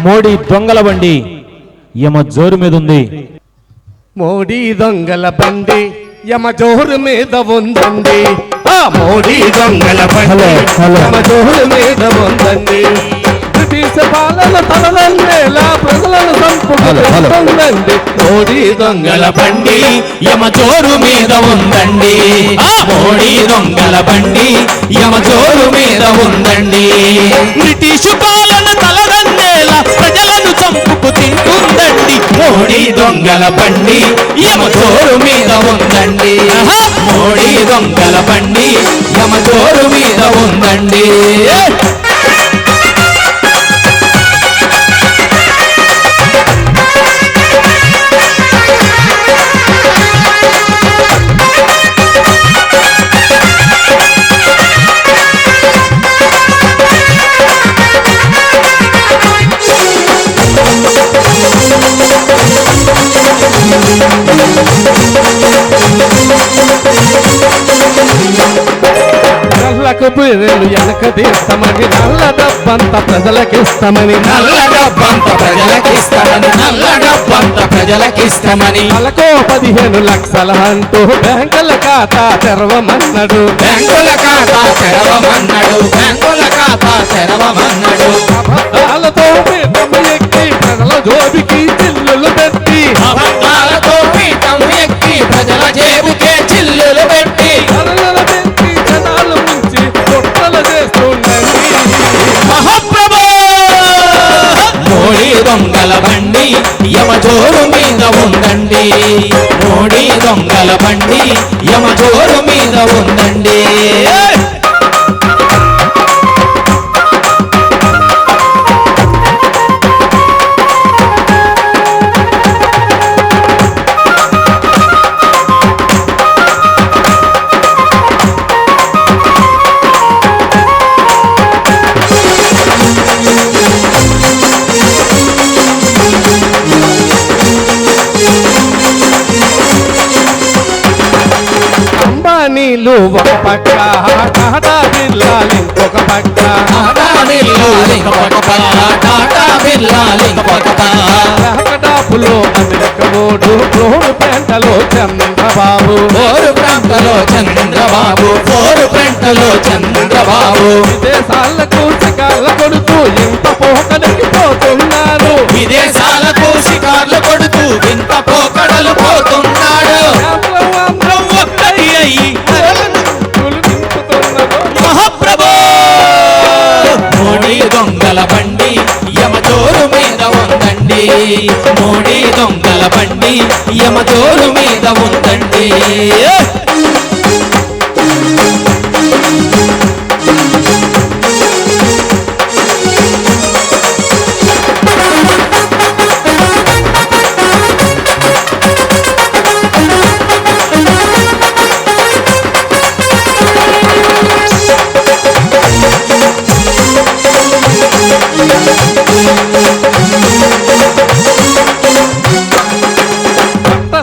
మోడీ దొంగల బండి యమ జోరు మీద ఉంది. మోడీ దొంగల బండి యమ జోరు మీద ఉందండి. మోడీ దొంగల బండి యమ జోరు మీద ఉందండి. బ్రిటిష్ పాలన తలనన్నేలా ప్రజలను చంపుకుందండి. మోడీ దొంగల బండి యమ జోరు మీద ఉందండి. మోడీ దొంగల బండి యమ జోరు మీద ఉందండి. బ్రిటిష్ పాలన తలనన్నేలా ప్రజలను చంపుకు తింటుందండి. మోడీ దొంగల బండి యమ జోరు మీద ఉందండి. మోడీ దొంగల బండి యమ జోరు మీద ఉందండి. నల్లకు బీరెలు వెనక తీస్తామని నల్ల డబ్బంత ప్రజలకిస్తామని నల్ల డబ్బంత ప్రజలకిస్తామని నల్ల డబ్బంత ప్రజలకిస్తామని నెలకో 15 లక్షల అంటూ బ్యాంకుల ఖాతా తెరవమన్నాడు. బ్యాంకుల ఖాతా తెరవమన్నాడు. బ్యాంకుల ఖాతా తెరవమన్నాడు. అబద్ధాలతో పీఠం ఎక్కి ప్రజల జోబికి చిల్లులు పెట్టి అబద్ధాలతో పీఠం ఎక్కి ప్రజల జేబుకే చిల్లులు పెట్టి ధరలు పెట్టి జనాలు ముంచి కుట్రలు చేస్తుండండి. మహాప్రభు మోడీ దొంగల బండి యమ జోరు మీద ఉందండి. మోడీ దొంగల బండి యమ జోరు మీద ఉందండి. అంబానీలు ఒక పక్క టాటా బిర్లాలు ఇంకొక పక్క. టాటా బిర్లాలు ఇంకొక పక్క. టాటా బిర్లాలు ఇంకొక పక్క. డాపులో అమెరికా ఓడు రోడ్డు పెంటలో చంద్రబాబు. ఓరు ప్రాంతలో చంద్రబాబు. ఓరు పెంటలో చంద్రబాబు. విదేశాలకు శకాల కొడుతూ ఇంత పోకడికి పోతున్నాడు. విదేశాలకు షికార్లు కొడుతూ ఇంత పోకడలు పోతున్నాడు. ఒక్కటి అయ్యి మహాప్రభు మోడీ దొంగల బండి యమ జోరు మీద ఉందండి. మోడీ దొంగల బండి యమ జోరు మీద ఉందండి.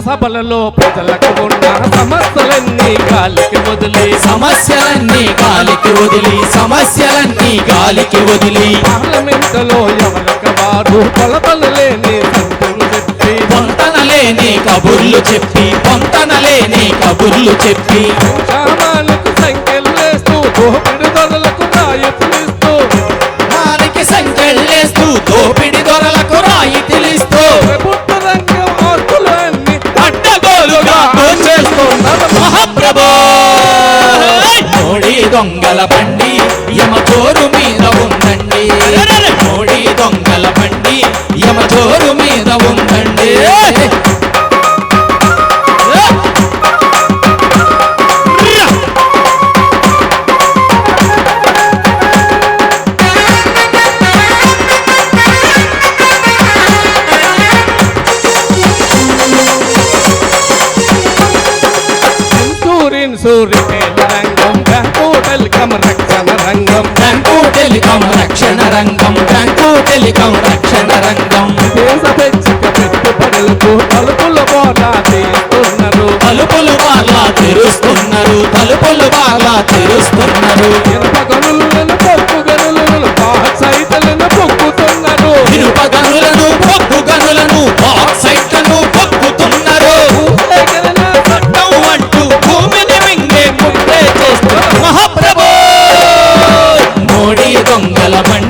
సభలలో ప్రజలకు ఉన్న సమస్యలన్నీ గాలికి వదిలి సమస్యలన్నీ గాలికి వదిలి సమస్యలన్నీ గాలికి వదిలి పార్లమెంటులో ఎవరికి వారు కొలతలు లేని సంతులు చెప్పి పొంతనలేని కబుర్లు చెప్పి పొంతనలేని కబుర్లు చెప్పి సామానులకు సంఖ్యలేస్తూ దోపిడి ధరలకు రాయితీలిస్తూ దానికి సంఖ్యలేస్తూ దోపిడి దొరలకు రాయితీలిస్తూ ప్రభుత్వ రంగం ఆస్తులు అన్ని అడ్డగోలుగా చేస్తున్నారు మహాప్రభు. మోడీ దొంగల బండి యమ జోరు మీద ఉందండి. మోడీ దొంగల బండి యమ జోరు మీద ఉందండి. ఇన్సూరెన్స్ రిటైల్ రంగం బ్యాంకు టెలికాం రక్షణ రంగం. బ్యాంకు టెలికాం రక్షణ రంగం. బ్యాంకు టెలికాం రక్షణ రంగం. దేశ పెచ్చిక పెట్టుబడులకు తలుపులు బాగా తీస్తున్నారు. తలుపులు బాగా తెరుస్తున్నారు. తలుపులు బాగా తెరుస్తున్నారు. ఇనుప గనులను పొక్కు గనులను సైతలను పొక్కుతున్నారు. ఇనుప దొంగల బండి